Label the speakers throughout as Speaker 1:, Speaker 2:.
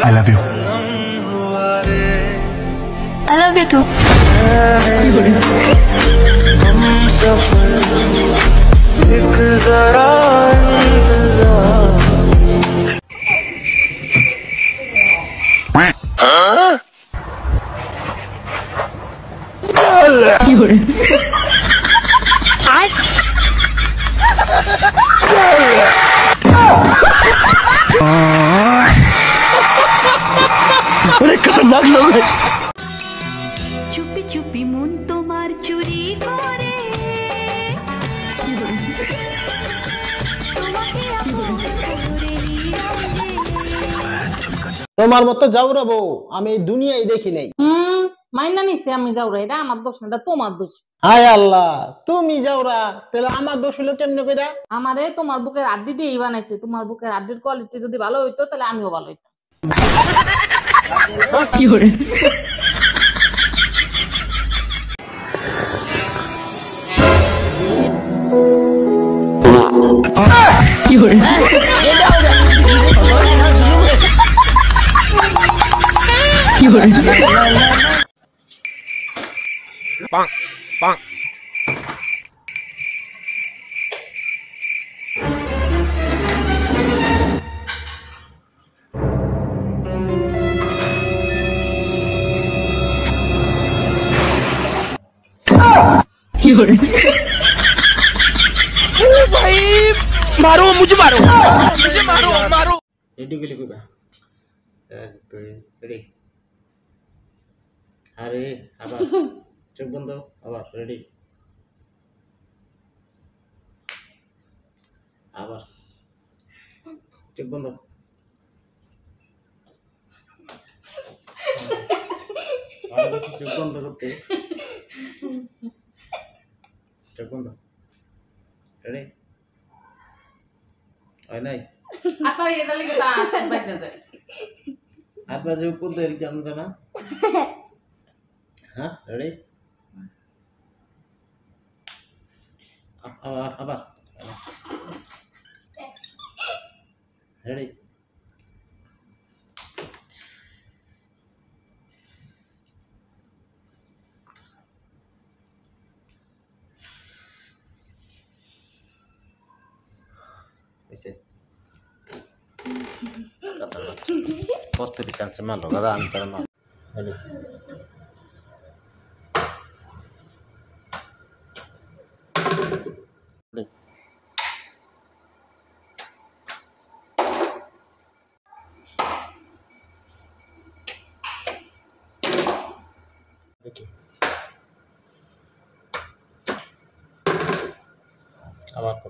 Speaker 1: I love you.
Speaker 2: I love you too.
Speaker 1: खतरनाक लोग हैं।
Speaker 3: चुपी चुपी मन तुम्हार चुरी करे
Speaker 4: তোমার মতো যাওরা বউ আমি এই দুনিয়ায় দেখি নাই।
Speaker 5: মাইনা নিছে আমি যাওরা, এটা আমার দোষ না, এটা তোমার দোষ।
Speaker 4: হায় আল্লাহ, তুমি যাওরা তাহলে আমার দোষ হলো কেমনে কইরা?
Speaker 5: আমারে তোমার বুকের আড্ডি দিয়েই বানাইছে। তোমার বুকের আড্ডির কোয়ালিটি যদি ভালো হইতো তাহলে আমিও ভালো হইতাম। কি করে কি করে কি করে
Speaker 1: Bang, bang. भाई मारो, मुझे मारो, मुझे मारो, मारो।
Speaker 6: रेडी के लिए कोई बा? तो रेडी। अरे अब चुप बंदो, अब रेडी। अब चुप बंदो। चुप बंदो करते। चुप बंदो। रेडी? और नहीं?
Speaker 5: आता ये डाली के हाथ बच जाए।
Speaker 6: हाथ बाजू ऊपर देर क्या अंदर ना? हाँ, रेडी? अब रेडी? ऐसे बहुत तेरी चांस मान लो गधा अंतर मान हेलो देखिए अब आपको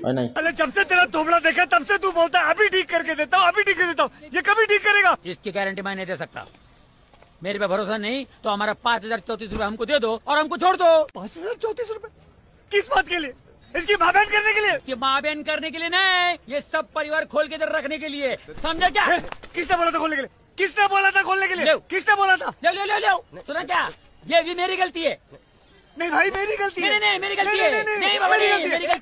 Speaker 6: नहीं।
Speaker 1: अरे जब से तेरा थोबड़ा देखा तब से तू बोलता है अभी ठीक करके देता हूँ, अभी ठीक कर देता हूँ। ये कभी ठीक करेगा?
Speaker 7: इसकी गारंटी मैं नहीं दे सकता। मेरे पे भरोसा नहीं तो हमारा 5034 रुपए हमको दे दो और हमको छोड़ दो।
Speaker 1: 5034 रुपए किस बात के लिए? इसकी माँ बहन करने के लिए?
Speaker 7: कि माँ बहन करने के लिए नहीं, ये सब परिवार खोल के इधर रखने के लिए, समझे क्या?
Speaker 1: किसने बोला था खोलने के लिए? किसने बोला था खोलने के लिए? किसने बोला था?
Speaker 7: ले ले ले ले सुना क्या? ये भी मेरी गलती है।
Speaker 1: नहीं भाई मेरी गलती है।
Speaker 7: नहीं मेरी गलती है। नहीं बाबा मेरी गलती।